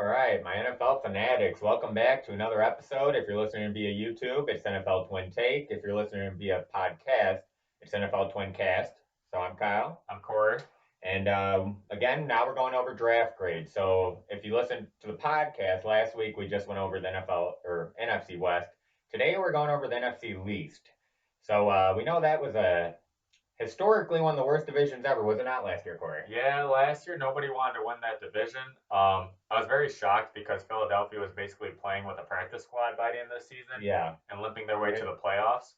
right, my NFL fanatics, welcome back to another episode. If you're listening via YouTube, it's NFL TwinTake. If you're listening via podcast, it's NFL TwinCast. So I'm Kyle. I'm Cory. And again, now we're going over draft grades. So if you listen to the podcast, last week we just went over the NFL or NFC West. Today we're going over the NFC Least. So we know that was historically one of the worst divisions ever, was it not last year, Cory? Yeah, last year nobody wanted to win that division. I was very shocked because Philadelphia was basically playing with a practice squad by the end of the season. Yeah. And limping their way to the playoffs.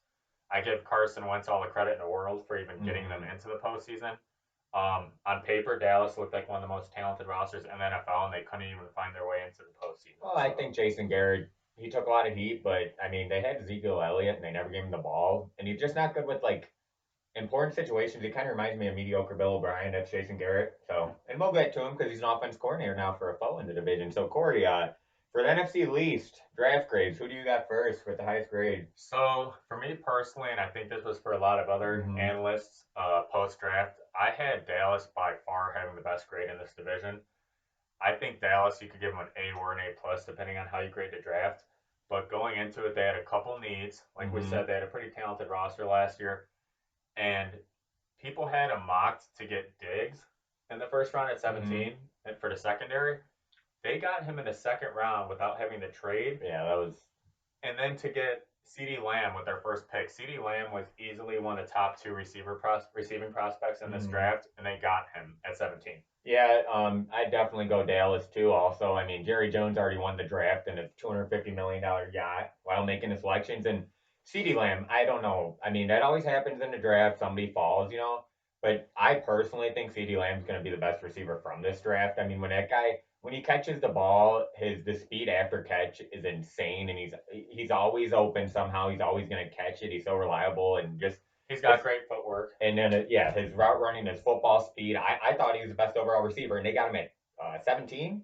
I give Carson Wentz all the credit in the world for even getting them Mhm. into the postseason. On paper, Dallas looked like one of the most talented rosters in the NFL, and they couldn't even find their way into the postseason. Well, I think Jason Garrett, he took a lot of heat, but I mean, they had Ezekiel Elliott and they never gave him the ball. And he's just not good with like important situations. He kind of reminds me of mediocre Bill O'Brien. That's Jason Garrett. So, and we'll get to him because he's an offense coordinator now for a foe in the division. So, Cory, for the NFC least draft grades, who do you got first with the highest grade? So for me personally, and I think this was for a lot of other analysts post draft, I had Dallas by far having the best grade in this division. I think Dallas, you could give them an A or an A plus depending on how you grade the draft. But going into it, they had a couple needs. Like we said, they had a pretty talented roster last year, and people had them mocked to get Diggs in the first round at 17 and for the secondary. They got him in the second round without having to trade. Yeah, that was. And then to get CeeDee Lamb with their first pick. CeeDee Lamb was easily one of the top two receiving prospects in this draft, and they got him at 17. Yeah, I definitely go Dallas too. Also, I mean, Jerry Jones already won the draft in a $250 million yacht while making the selections. And CeeDee Lamb, I don't know. I mean, that always happens in the draft. Somebody falls, you know. But I personally think CeeDee Lamb's going to be the best receiver from this draft. I mean, when he catches the ball, the speed after catch is insane, and he's always open somehow. He's always going to catch it. He's so reliable and just. He's got great footwork. And then, yeah, his route running, his football speed. I thought he was the best overall receiver, and they got him at 17.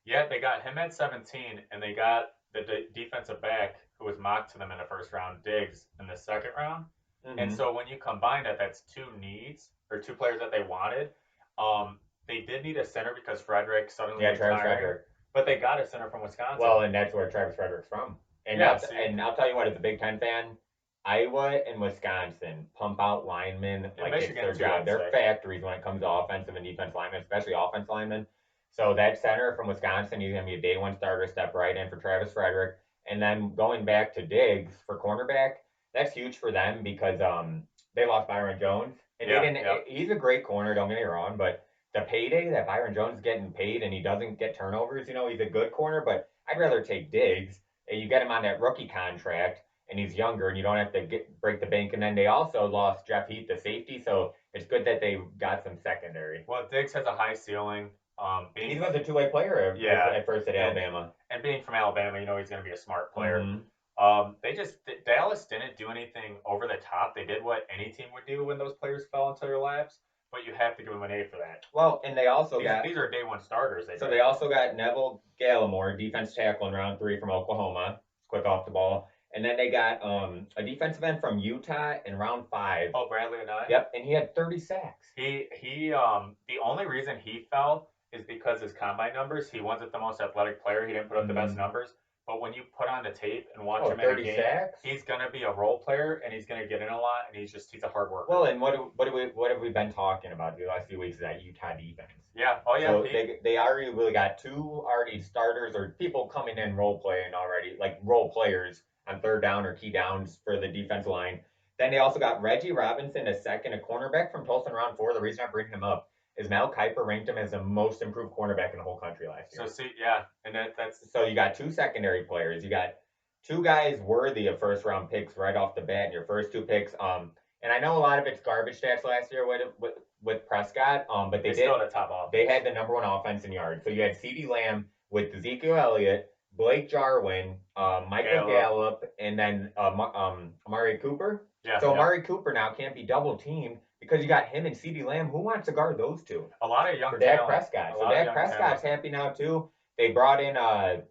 Yeah, they got him at 17, and they got the defensive back who was mocked to them in the first round, Diggs, in the second round. And so when you combine that, that's two needs or two players that they wanted. They did need a center because Frederick suddenly Travis retired, Frederick. but they got a center from Wisconsin. Well, and that's where Travis Frederick's from. And and I'll tell you what, as a Big Ten fan, Iowa and Wisconsin pump out linemen like it's their job. They're factories when it comes to offensive and defense linemen, especially offense linemen. So that center from Wisconsin, he's going to be a day one starter, step right in for Travis Frederick. And then going back to Diggs for cornerback, that's huge for them because they lost Byron Jones. And they didn't. He's a great corner, don't get me wrong, but the payday that Byron Jones is getting paid and he doesn't get turnovers, you know, he's a good corner, but I'd rather take Diggs. And you get him on that rookie contract and he's younger and you don't have to break the bank. And then they also lost Jeff Heath, the safety, so it's good that they got some secondary. Well, Diggs has a high ceiling. He was a two-way player at first at Alabama. And being from Alabama, you know he's going to be a smart player. Dallas didn't do anything over the top. They did what any team would do when those players fell into their laps, but you have to give them an A for that. Well, and they also these are day one starters. They also got Neville Gallimore, defense tackle in round 3 from Oklahoma, quick off the ball. And then they got a defensive end from Utah in round 5. Oh, Bradley Anae? Yep, and he had 30 sacks. The only reason he fell is because his combine numbers. He wasn't the most athletic player. He didn't put up the best numbers. But when you put on the tape and watch him in a game, he's gonna be a role player and he's gonna get in a lot and he's a hard worker. Well, and what have we been talking about the last few weeks? Is that Utah defense? Yeah. Oh yeah. So they already really got 2 already starters or people coming in role playing already, like role players on third down or key downs for the defense line. Then they also got Reggie Robinson, a second, a cornerback from Tulsa in round 4. The reason I bring him up is Mel Kiper ranked him as the most improved cornerback in the whole country last year. So and that's so you got 2 secondary players. You got 2 guys worthy of first round picks right off the bat in your first 2 picks. And I know a lot of it's garbage stats last year with Prescott. But they still had a top offense. They had the number 1 offense in yards. So you had CeeDee Lamb with Ezekiel Elliott, Blake Jarwin, Michael Gallup, and then Amari Cooper. Yeah. So Amari Cooper now can't be double teamed because you got him and CeeDee Lamb. Who wants to guard those 2? A lot of young for Dak Prescott. So Dak Prescott's happy now too. They brought in a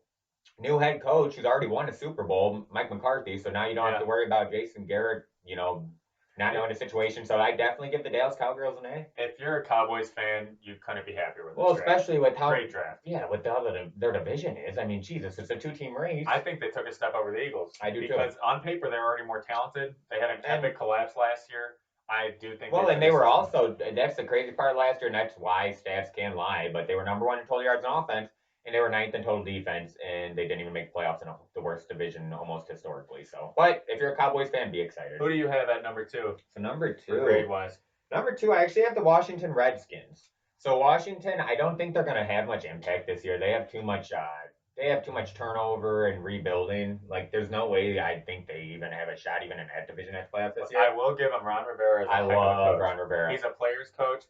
new head coach who's already won a Super Bowl, Mike McCarthy. So now you don't have to worry about Jason Garrett, you know, not knowing the situation. So I definitely give the Dallas Cowgirls an A. If you're a Cowboys fan, you couldn't be happier with this draft. Especially with how great draft. Yeah, with how their division is. I mean, Jesus, it's a 2-team race. I think they took a step over the Eagles. I do because too. on paper they're already more talented. They had an epic collapse last year. I do think. Well, and they were also, that's the crazy part last year, and that's why stats can lie, but they were number 1 in total yards on offense, and they were 9th in total defense, and they didn't even make playoffs in the worst division almost historically. So, but if you're a Cowboys fan, be excited. Who do you have at number 2? So number 2, grade wise. Number 2, I actually have the Washington Redskins. So Washington, I don't think they're going to have much impact this year. They have too much turnover and rebuilding. Like, there's no way I think they even have a shot even in that division at playoffs this year. I will give them Ron Rivera as a heck of a coach. Ron Rivera. He's a player's coach.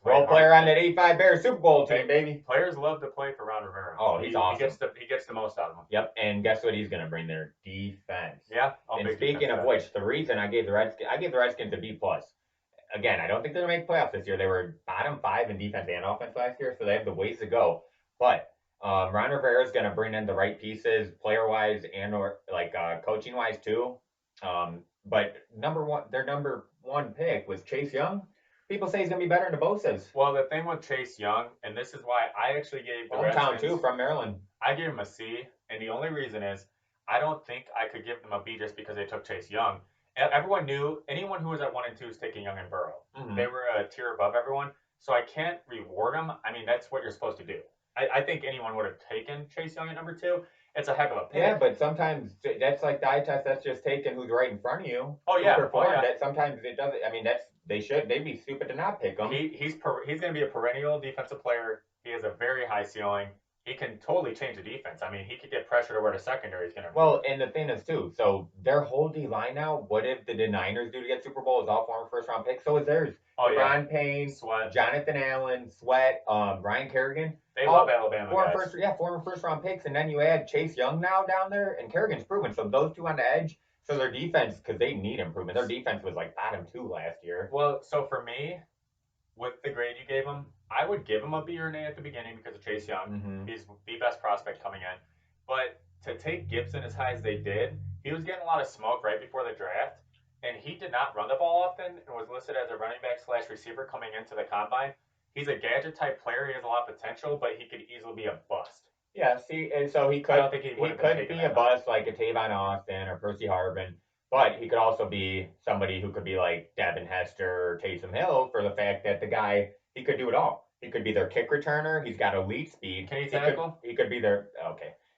Role player on that 85 Bears Super Bowl team, baby. Players love to play for Ron Rivera. Oh, he's awesome. He gets the most out of them. Yep, and guess what he's going to bring? Their defense. Yeah. And speaking of which, the reason I gave the Redskins a B+. Again, I don't think they're going to make playoffs this year. They were bottom 5 in defense and offense last year, so they have the ways to go. But Ron Rivera is going to bring in the right pieces, player-wise and coaching-wise too. But their number 1 pick was Chase Young. People say he's going to be better than the Bosa's. Well, the thing with Chase Young, and this is why I actually gave the hometown too, from Maryland. I gave him a C, and the only reason is I don't think I could give them a B just because they took Chase Young. Everyone knew anyone who was at 1 and 2 was taking Young and Burrow. Mm-hmm. They were a tier above everyone, so I can't reward them. I mean, that's what you're supposed to do. I think anyone would have taken Chase Young at number 2. It's a heck of a pick. Yeah, but sometimes that's like the eye test. That's just taking who's right in front of you. Oh yeah, That sometimes it doesn't. I mean, they'd be stupid to not pick him. He's going to be a perennial defensive player. He has a very high ceiling. He can totally change the defense. I mean, he could get pressure to where the secondary is going to. Well, and the thing is too. So their whole D line now. What did the Niners do to get Super Bowl? Is all former first-round picks. So is theirs. Oh yeah. Ron Payne, Sweat, Jonathan Allen, Sweat, Ryan Kerrigan. They love Alabama former first-round picks, and then you add Chase Young now down there, and Kerrigan's proven. So those two on the edge. So their defense, because they need improvement. Their defense was like bottom 2 last year. Well, so for me, with the grade you gave him, I would give him a B or an A at the beginning because of Chase Young. Mm-hmm. He's the best prospect coming in. But to take Gibson as high as they did, he was getting a lot of smoke right before the draft, and he did not run the ball often and was listed as a running back / receiver coming into the combine. He's a gadget type player. He has a lot of potential, but he could easily be a bust. Yeah, see, and so he could. I don't think he could be a bust like a Tavon Austin or Percy Harvin, but he could also be somebody who could be like Devin Hester or Taysom Hill for the fact that the guy, he could do it all. He could be their kick returner. He's got elite speed. Can he tackle? He could be their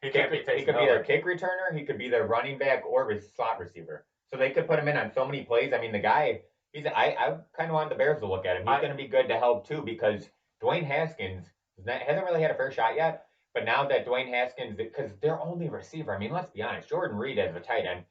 He could be their kick returner. He could be their running back or slot receiver. So they could put him in on so many plays. I mean, the guy. I kind of want the Bears to look at him. He's going to be good to help too because Dwayne Haskins hasn't really had a fair shot yet. But now that Dwayne Haskins, because their only receiver, I mean, let's be honest, Jordan Reed as a tight end,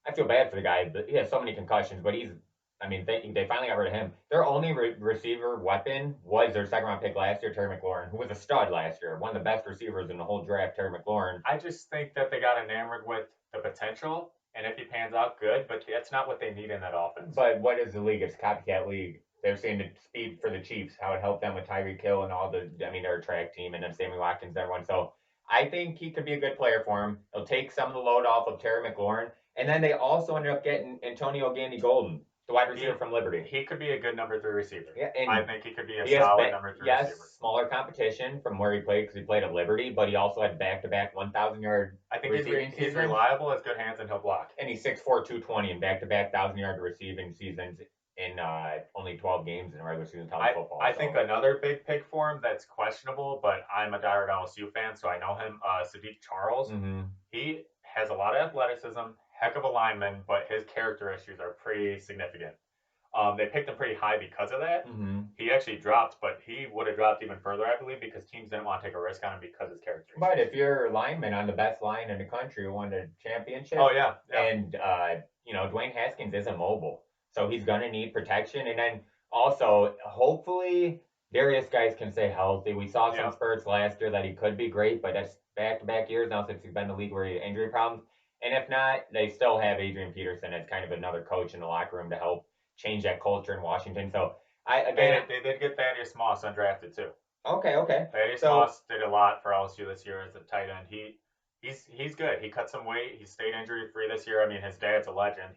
I feel bad for the guy. But he has so many concussions, but they finally got rid of him. Their only receiver weapon was their second-round pick last year, Terry McLaurin, who was a stud last year, one of the best receivers in the whole draft, Terry McLaurin. I just think that they got enamored with the potential, and if he pans out, good, but that's not what they need in that offense. But what is the league? It's a copycat league. They're saying the speed for the Chiefs, how it helped them with Tyreek Hill and they're a track team, and then Sammy Watkins and everyone. So I think he could be a good player for him. He'll take some of the load off of Terry McLaurin. And then they also ended up getting Antonio Gandy-Golden, the wide receiver from Liberty. He could be a good number 3 receiver. Yeah, and I think he could be a solid number 3 receiver. Yes, smaller competition from where he played because he played at Liberty, but he also had back-to-back 1,000-yard I think he's reliable, has good hands, and he'll block. And he's 6'4", 220 and back-to-back 1,000-yard receiving seasons in only 12 games in a regular season college football. I think another big pick for him that's questionable, but I'm a diehard LSU fan, so I know him, Sadiq Charles. Mm-hmm. He has a lot of athleticism, heck of a lineman, but his character issues are pretty significant. They picked him pretty high because of that. Mm-hmm. He actually dropped, but he would have dropped even further, I believe, because teams didn't want to take a risk on him because of his character issues. But if you're a lineman on the best line in the country who won the championship, and Dwayne Haskins isn't mobile. So he's going to need protection. And then also, hopefully, Darius Guice can stay healthy. We saw some spurts last year that he could be great, but that's back-to-back years now since he's been in the league where he had injury problems. And if not, they still have Adrian Peterson as kind of another coach in the locker room to help change that culture in Washington. So, they did get Thaddeus Moss undrafted, too. Okay. Thaddeus Moss did a lot for LSU this year as a tight end. He's good. He cut some weight. He stayed injury-free this year. I mean, his dad's a legend.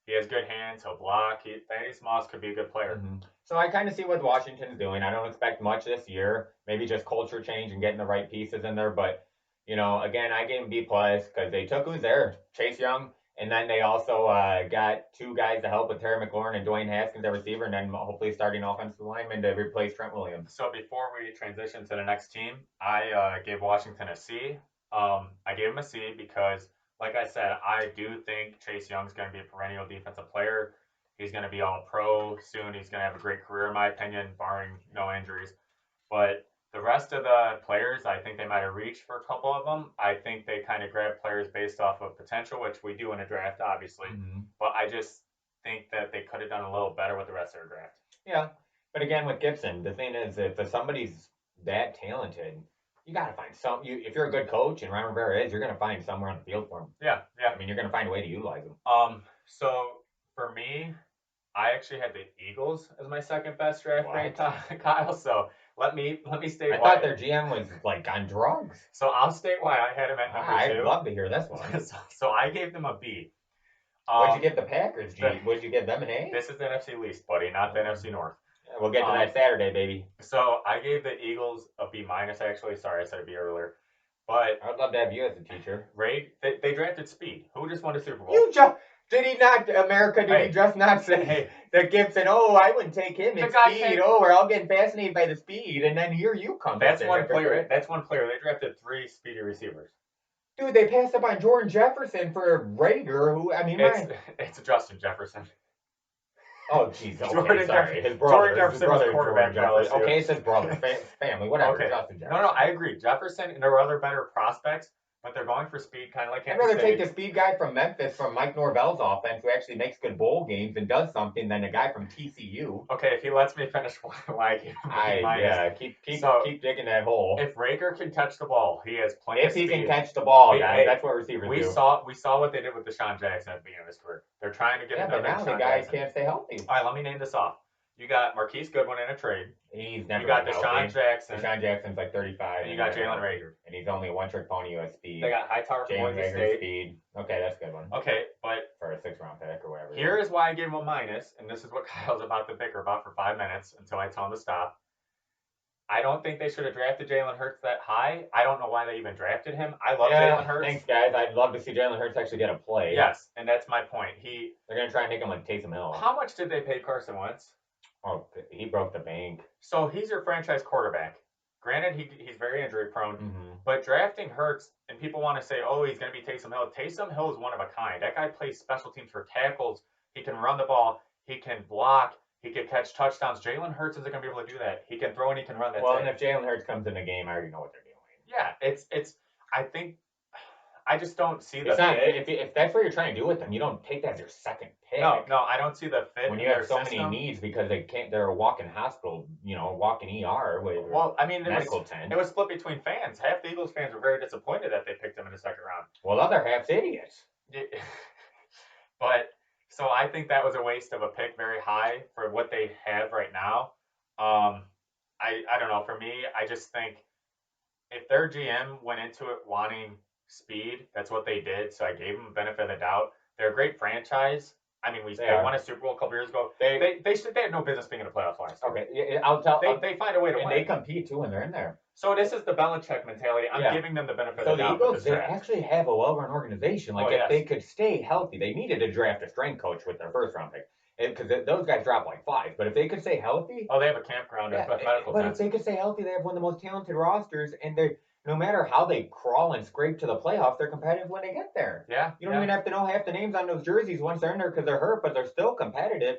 He has good hands. He'll block. Thaddeus Moss could be a good player. Mm-hmm. So I kind of see what Washington's doing. I don't expect much this year. Maybe just culture change and getting the right pieces in there. But again, I gave him B plus because they took who's there, Chase Young, and then they also got two guys to help with Terry McLaurin and Dwayne Haskins at receiver, and then hopefully starting offensive lineman to replace Trent Williams. So before we transition to the next team, I gave Washington a C. I gave him a C because, like I said, I do think Chase Young's going to be a perennial defensive player. He's going to be all pro soon. He's going to have a great career, in my opinion, barring no injuries. But the rest of the players, I think they might have reached for a couple of them. I think they kind of grab players based off of potential, which we do in a draft, obviously. Mm-hmm. But I just think that they could have done a little better with the rest of their draft. Yeah. But again, with Gibson, the thing is, if somebody's that talented, you got to find some. If you're a good coach, and Ron Rivera is, you're going to find somewhere on the field for him. Yeah. I mean, you're going to find a way to utilize him. So for me, I actually had the Eagles as my second best draft grade, Kyle. So let me state why. I thought their GM was like on drugs. So I'll state why I had him at number 2. I'd love to hear this one. So I gave them a B. What'd you give the Packers, G? What'd you give them an A? This is the NFC East, buddy, not the NFC North. Yeah, we'll get to that Saturday, baby. So I gave the Eagles a B minus, actually. Sorry, I said a B earlier. But I'd love to have you as a teacher. They drafted Speed. Who just won the Super Bowl? Did he not, America, he just not say that Gibson, I wouldn't take him in speed. We're all getting fascinated by the speed. And then here you come. That's one player. That's one player. They drafted 3 speedy receivers. Dude, they passed up on Jordan Jefferson for Rager, who, I mean, it's Justin Jefferson. Oh, jeez. Okay, sorry. His brother. Jordan Jefferson was quarterback. Okay, it's his brother. Family, whatever. Okay. Justin Jefferson. No, I agree. Jefferson, and there were other better prospects, but they're going for speed, kind of like I'd rather take the speed guy from Memphis, from Mike Norvell's offense, who actually makes good bowl games and does something, than a guy from TCU. Okay, if he lets me finish why I gave him keep digging that hole. If Rager can catch the ball, he has plenty of speed. If he can catch the ball, guys, that's what receivers do. We saw what they did with Deshaun Jackson at the beginning of his career. They're trying to get another Deshaun Jackson. But now the guys can't stay healthy. All right, let me name this off. You got Marquise Goodwin in a trade. He's never. You got Deshaun Jackson. Deshaun Jackson's like 35. And you got Jalen Rager. And he's only a one-trick pony with speed. They got Hightower from Boise State. Speed. Okay, that's a good one. Okay, but for a 6th-round pick or whatever. Here is why I gave him a minus, and this is what Kyle's about to bicker about for 5 minutes until I tell him to stop. I don't think they should have drafted Jalen Hurts that high. I don't know why they even drafted him. I love Jalen Hurts. Thanks, guys. I'd love to see Jalen Hurts actually get a play. Yes, and that's my point. They're going to try and make him like Taysom Hill. How much did they pay Carson Wentz? Oh, he broke the bank. So he's your franchise quarterback. Granted, he's very injury prone, but drafting Hurts, and people want to say, he's going to be Taysom Hill. Taysom Hill is one of a kind. That guy plays special teams for tackles. He can run the ball. He can block. He can catch touchdowns. Jalen Hurts isn't going to be able to do that. He can throw and he can run. And if Jalen Hurts comes in the game, I already know what they're doing. Yeah, I think I just don't see the. It's not, if that's what you're trying to do with them, you don't take that as your second pick. No, I don't see the fit. When you have so many needs because they're a walking hospital, walking ER. Well, I mean, medical tent. It was split between fans. Half the Eagles fans were very disappointed that they picked him in the 2nd round. Well, other half's idiots. But so I think that was a waste of a pick, very high for what they have right now. I don't know. For me, I just think if their GM went into it wanting speed, that's what they did. So I gave them the benefit of the doubt. They're a great franchise. I mean, they won a Super Bowl a couple years ago. They had no business being in the playoffs last year. Okay, they find a way to win. And they compete too when they're in there. So this is the Belichick mentality. I'm giving them the benefit of the doubt. So the Eagles, they actually have a well-run organization. If they could stay healthy, they needed to draft a strength coach with their 1st-round pick. Because those guys drop like flies. But if they could stay healthy... they have a campground at medical But if they could stay healthy, they have one of the most talented rosters. And no matter how they crawl and scrape to the playoffs, they're competitive when they get there. Yeah. You don't even have to know half the names on those jerseys once they're in there because they're hurt, but they're still competitive.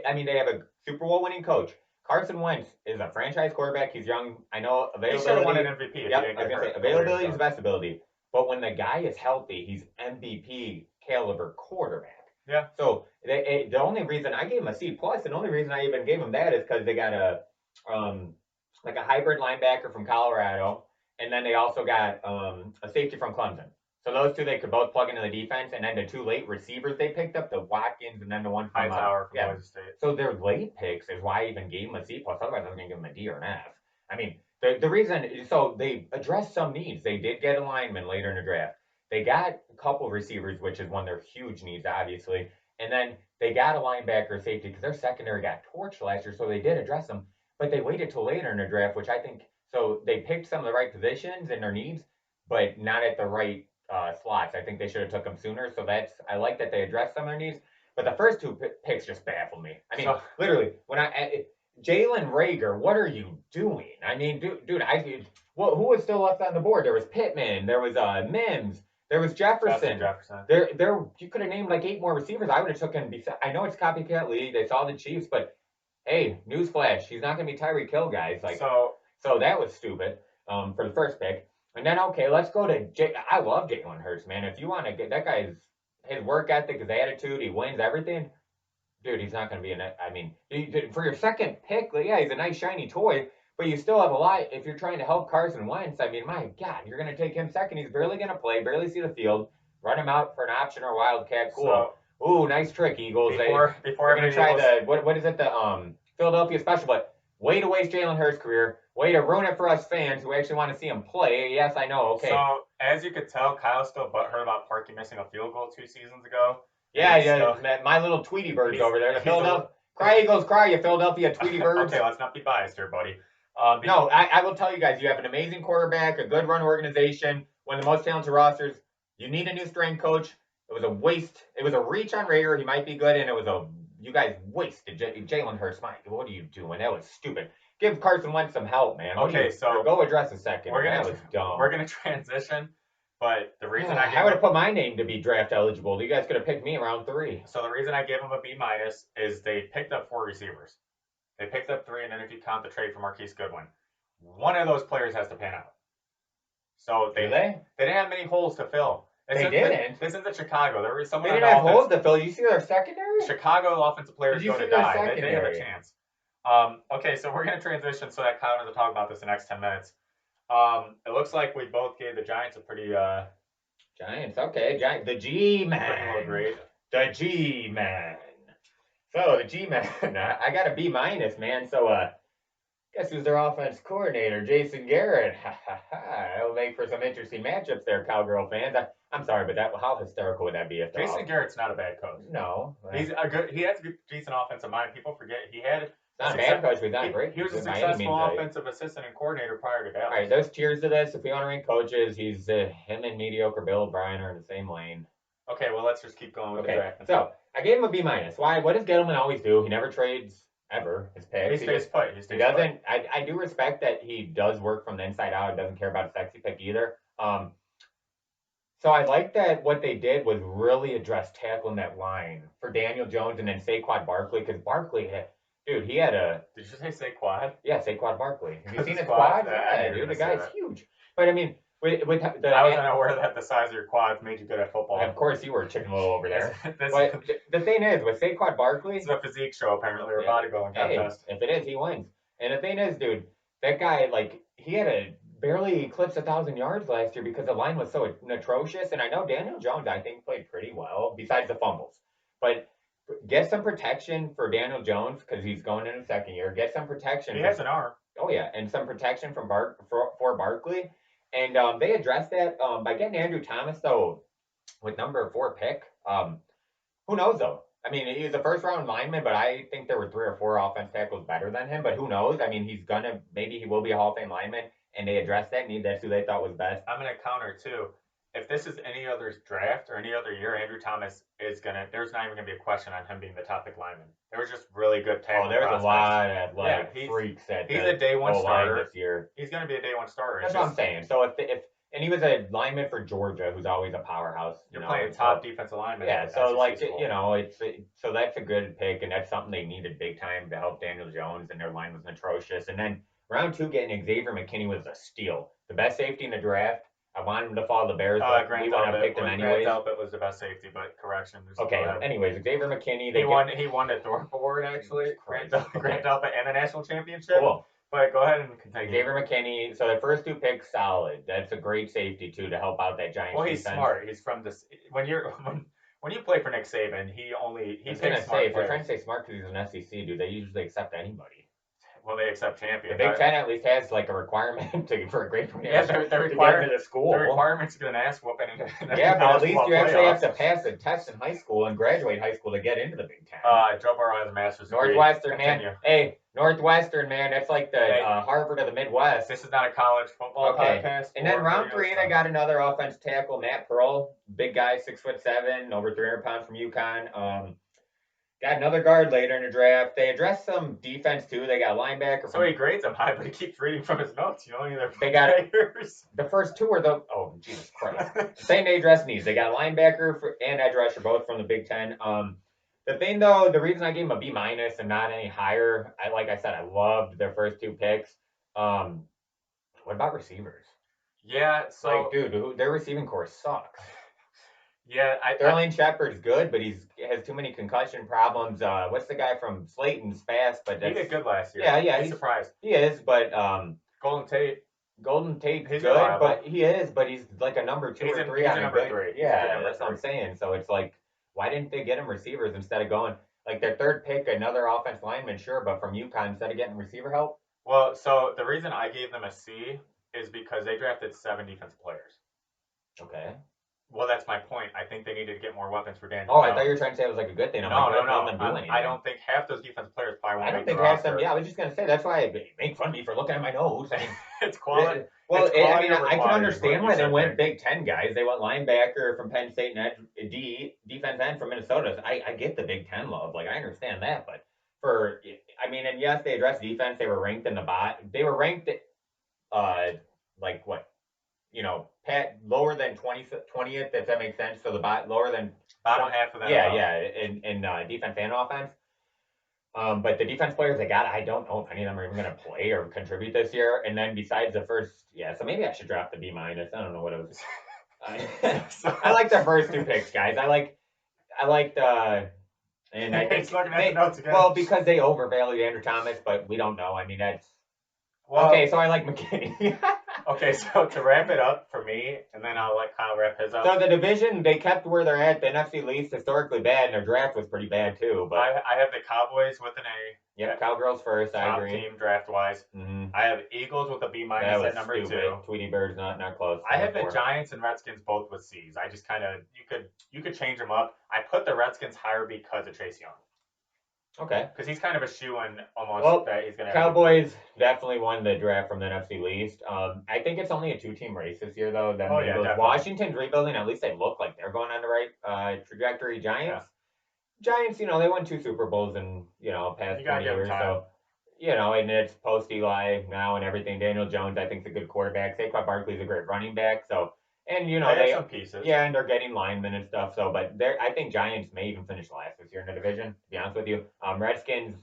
I mean, they have a Super Bowl winning coach. Carson Wentz is a franchise quarterback. He's young. I know availability. He should have won an MVP. Yep, I was going to say, availability is best ability. But when the guy is healthy, he's MVP caliber quarterback. Yeah. So the only reason I gave him a C+, and the only reason I even gave him that is because they got a hybrid linebacker from Colorado. And then they also got a safety from Clemson. So those two, they could both plug into the defense. And then the 2 late receivers they picked up, the Watkins and then the one from Hightower from Boise State. So their late picks is why I even gave them a C+. Otherwise, I was going to give them a D or an F. I mean, the reason, so they addressed some needs. They did get a lineman later in the draft. They got a couple receivers, which is one of their huge needs, obviously. And then they got a linebacker safety because their secondary got torched last year, so they did address them. But they waited till later in the draft, which I think so they picked some of the right positions and their needs, but not at the right slots. I think they should have took them sooner. So I like that they addressed some of their needs. But the first two picks just baffled me. I mean, literally, when Jalen Reagor, what are you doing? I mean, dude, who was still left on the board? There was Pittman, there was Mims, there was Jefferson. There, you could have named like 8 more receivers. I would have taken. I know it's copycat league. They saw the Chiefs, but hey, newsflash, he's not going to be Tyreek Hill, guys. Like, so that was stupid. For the first pick, and then okay, let's go to I love Jalen Hurts, man. If you want to get that guy's his work ethic, his attitude, he wins everything. Dude, he's not going to be I mean, for your second pick, yeah, he's a nice shiny toy, but you still have a lot. If you're trying to help Carson Wentz, I mean, my God, you're going to take him second. He's barely going to play, barely see the field. Run him out for an option or wildcat. Cool. So, ooh, nice trick, Eagles. Before we're going to try what is it, the Philadelphia special, but way to waste Jalen Hurts' career. Way to ruin it for us fans who actually want to see him play. Yes, I know. Okay. So, as you could tell, Kyle's still butthurt about Parkey missing a field goal 2 seasons ago. Yeah, my little Tweety birds over there. The Philadelphia Cry Eagles Cry, you Philadelphia Tweety birds. Okay, let's not be biased here, buddy. No, I will tell you guys, you have an amazing quarterback, a good run organization, one of the most talented rosters. You need a new strength coach. It was a waste. It was a reach on Reagor. He might be good, and it was you guys wasted Jalen Hurts. Mike, what are you doing? That was stupid. Give Carson Wentz some help, man. Okay, so go address a second. That was dumb. We're gonna transition. But the reason I would have put my name to be draft eligible. You guys could have picked me in round 3. So the reason I gave them a B- is they picked up 4 receivers. They picked up 3, and then if you count the trade for Marquise Goodwin, one of those players has to pan out. So they didn't have many holes to fill. They didn't. This isn't Chicago. There was someone. They didn't have holes to fill. You see their secondary? Chicago offensive players go to die. They have a chance. Okay, so we're gonna transition so that Kyle doesn't talk about this in the next 10 minutes. It looks like we both gave the Giants a pretty Giants, okay. The G-Man. The G-Man. So the G-Man, I got a B-, man. So guess who's their offense coordinator? Jason Garrett. It'll make for some interesting matchups there, Cowgirl fans. I'm sorry, but how hysterical would that be if Jason Garrett's not a bad coach? No. He has a good, decent offensive mind. People forget he had not a bad coach, but he's not great. He was a successful offensive assistant and coordinator prior to Dallas. All right, there's cheers to this. If we want to rank coaches, him and mediocre Bill O'Brien are in the same lane. Okay, well, let's just keep going with the draft. So, I gave him a B-. Why? What does Gettleman always do? He never trades, ever, his picks. He stays put. He doesn't. I do respect that he does work from the inside out. He doesn't care about a sexy pick either. So I like that what they did was really address tackling that line for Daniel Jones and then Saquon Barkley, because Barkley dude, he had a... Did you say Saquon? Yeah, Saquon Barkley. Have you seen his quads? Yeah, dude, the guy's huge. But I mean, I wasn't aware that the size of your quads made you good at football. Of course, you were Chicken Little over there. But the thing is, with Saquon Barkley... It's a physique show, apparently, or bodybuilding contest. If it is, he wins. And the thing is, dude, that guy, he had a... barely eclipsed 1,000 yards last year because the line was so atrocious. And I know Daniel Jones, I think, played pretty well, besides the fumbles. But get some protection for Daniel Jones because he's going in his second year. Get some protection. He has an arm. Oh, yeah. And some protection for Barkley. And they addressed that by getting Andrew Thomas, though, with number 4 pick. Who knows, though? I mean, he's a first-round lineman, but I think there were 3 or 4 offense tackles better than him. But who knows? I mean, maybe he will be a Hall of Fame lineman. And they addressed that need. That's who they thought was best. I'm going to counter, too. If this is any other draft or any other year, Andrew Thomas is going to – there's not even going to be a question on him being the top pick lineman. There was just really good tackle there's a lot of athletic freaks at he's a day one starter this year. He's going to be a day one starter. That's what I'm saying. So and he was a lineman for Georgia, who's always a powerhouse. You're playing top defensive lineman. Yeah, so so that's a good pick, and that's something they needed big time to help Daniel Jones, and their line was atrocious. And then round 2, getting Xavier McKinney was a steal. The best safety in the draft. I wanted him to follow the Bears, but we want to pick him anyways. Grant Delpit was the best safety, but correction. Okay, anyways, Xavier McKinney. He won at Thorpe Award, actually. Grant Delpit and the national championship. Cool. But go ahead and continue. Xavier McKinney. So the first 2 picks, solid. That's a great safety, too, to help out that Giants defense. He's smart. He's from this. When you play for Nick Saban, he picks smart players. They're trying to say smart because he's an SEC dude. They usually accept anybody. Well, they accept champions. The Big Ten at least has like a requirement for a grade point. Yeah, the requirement to the school. The requirement's going to ask whooping. Yeah, but at least you actually have to pass a test in high school and graduate high school to get into the Big Ten. Joe Burrow has a master's degree. Northwestern, man. Hey, Northwestern, man. That's like the Harvard of the Midwest. This is not a college football podcast. And then round 3, they got another offense tackle, Matt Pearl, big guy, 6'7", over 300 pounds from UConn. Got another guard later in the draft. They addressed some defense too. They got linebacker. So he grades them high, but he keeps reading from his notes. You know, they got players. The first 2 were the Jesus Christ. Same they addressed needs. They got linebacker and edge rusher both from the Big Ten. The thing though, the reason I gave him a B- and not any higher, like I said, I loved their first 2 picks. What about receivers? Yeah, so dude, their receiving core sucks. Yeah, Sterling Shepard's good, but he has too many concussion problems. What's the guy from Slayton's fast, but he did good last year. Yeah, he's surprised. He is, but Golden Tate's he's good, reliable. But he's like a number 2 or 3 on a number 3. Yeah, that's what I'm saying. So it's like, why didn't they get him receivers instead of going like their 3rd pick, another offense lineman, sure, but from UConn instead of getting receiver help? Well, so the reason I gave them a C is because they drafted 7 defensive players. Okay. Well, that's my point. I think they needed to get more weapons for Daniel. I thought you were trying to say it was like a good thing. No. I don't think half those defensive players probably won't. I don't think half them. Yeah, I was just gonna say that's why you make fun of me for looking at my nose. It's quality. Well, I mean, I can understand why they went Big Ten guys. They went linebacker from Penn State and defense end from Minnesota. I get the Big Ten love. Like I understand that, but and yes, they addressed defense. They were ranked in the They were ranked, like what? Lower than 20th, if that makes sense. So the lower than bottom half of that. Yeah, in defense and offense. But the defense players they got, I don't know if any of them are even going to play or contribute this year. And then besides the first, so maybe I should drop the B-. I don't know what it was. I like the first 2 picks, guys. I liked, and I think looking at the notes again. Well, because they overvalued Andrew Thomas, but we don't know. I mean, that's okay. So I like McKinney. Okay, so to wrap it up for me, and then I'll let Kyle wrap his up. So the division, they kept where they're at. The NFC East historically bad, and their draft was pretty bad too. But I have the Cowboys with an A. Yep, Cowgirls first. I agree. Top team draft wise. Mm-hmm. I have Eagles with a B- at number stupid. 2. Tweety Bird's not close. I have the Giants and Redskins both with C's. I just kind of you could change them up. I put the Redskins higher because of Chase Young. Okay. Because he's kind of a shoe-in almost. Well, that he's gonna Cowboys definitely won the draft from the NFC East. I think it's only a 2-team race this year, though. Washington's rebuilding. At least they look like they're going on the right trajectory. Giants, they won 2 Super Bowls in past 20 years. So and it's post Eli now and everything. Daniel Jones, I think, is a good quarterback. Saquon Barkley's a great running back. So. And they have some pieces. Yeah, and they're getting linemen and stuff. So, but I think Giants may even finish last this year in the division. To be honest with you, Redskins,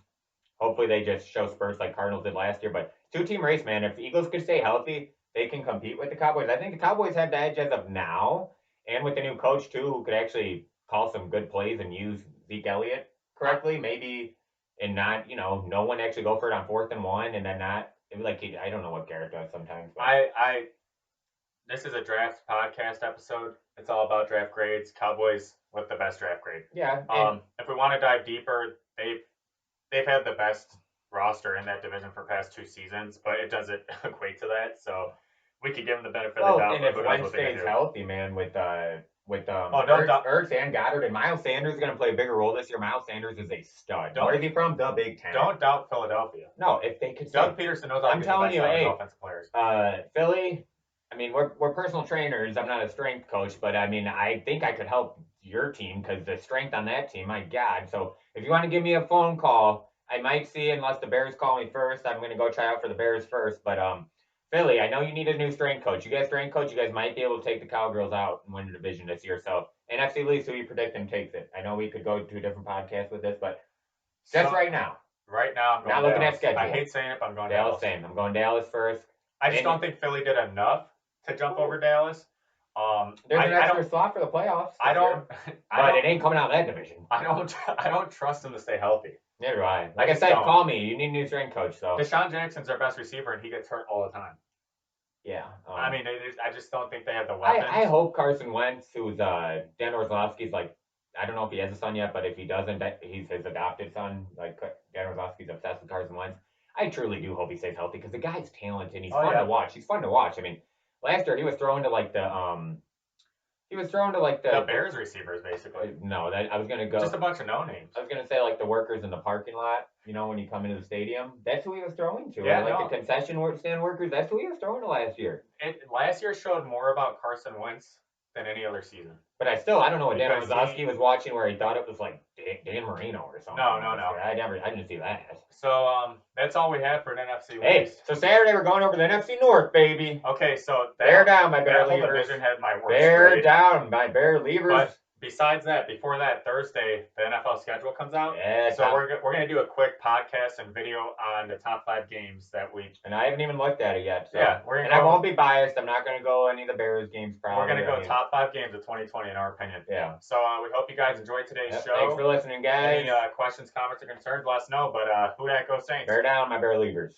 hopefully they just show spurts like Cardinals did last year. But 2-team race, man. If the Eagles could stay healthy, they can compete with the Cowboys. I think the Cowboys have the edge as of now, and with the new coach too, who could actually call some good plays and use Zeke Elliott correctly, maybe, and not no one actually go for it on 4th and 1, and then not I don't know what Garrett does sometimes. But. This is a draft podcast episode. It's all about draft grades. Cowboys with the best draft grade. Yeah. If we want to dive deeper, they've had the best roster in that division for past 2 seasons, but it doesn't equate to that. So we could give them the benefit of the doubt. And if Wentz stays healthy, man, with Ertz and Goddard and Miles Sanders is going to play a bigger role this year. Miles Sanders is a stud. Where is he from? The Big Ten. Don't doubt Philadelphia. No, if they could. Doug Peterson knows how to get the best offensive players. Philly. I mean, we're personal trainers. I'm not a strength coach, but I mean, I think I could help your team because the strength on that team, my God. So if you want to give me a phone call, I might see, unless the Bears call me first, I'm going to go try out for the Bears first. But Philly, I know you need a new strength coach. You guys strength coach, you guys might be able to take the Cowgirls out and win the division this year. So NFC East, who you predicting takes it? I know we could go to a different podcast with this, but just right now. Right now, I'm going not looking at schedule. I hate saying it, but I'm going Dallas. Same. I'm going Dallas first. I just don't think Philly did enough to jump over Dallas. There's an extra slot for the playoffs. But it ain't coming out of that division. I don't trust them to stay healthy. Neither do I. Like I said, call me. You need a new strength coach. So Deshaun Jackson's their best receiver, and he gets hurt all the time. Yeah. I mean, I just don't think they have the weapons. I hope Carson Wentz, who's Dan Orlovsky's I don't know if he has a son yet, but if he doesn't, he's his adopted son. Dan Orlovsky's obsessed with Carson Wentz. I truly do hope he stays healthy because the guy's talented and he's fun to watch. He's fun to watch. I mean, last year he was throwing to like the Bears receivers basically. No, I was gonna go just a bunch of no names. I was gonna say like the workers in the parking lot. You know, when you come into the stadium, that's who he was throwing to. Yeah, the concession stand workers. That's who he was throwing to last year. Last year showed more about Carson Wentz than any other season. But I don't know what Dan Rosowski was watching where he thought it was like Dan Marino or something. No. I didn't see that. So that's all we have for an NFC East. Hey, so Saturday we're going over the NFC North, baby. Okay, so bear down, my Bear Leavers. That whole division had my worst Bear down, my Bear Leavers. But besides that, before that, Thursday, the NFL schedule comes out. Yeah, so we're going to do a quick podcast and video on the top 5 games that week. And I haven't even looked at it yet. So. Yeah, I won't be biased. I'm not going to go any of the Bears games. Probably. We're going to go top 5 games of 2020 in our opinion. Yeah. So we hope you guys enjoyed today's show. Thanks for listening, guys. Any questions, comments, or concerns, let us know. But who that goes Saints? Bear down, my Bear Leavers.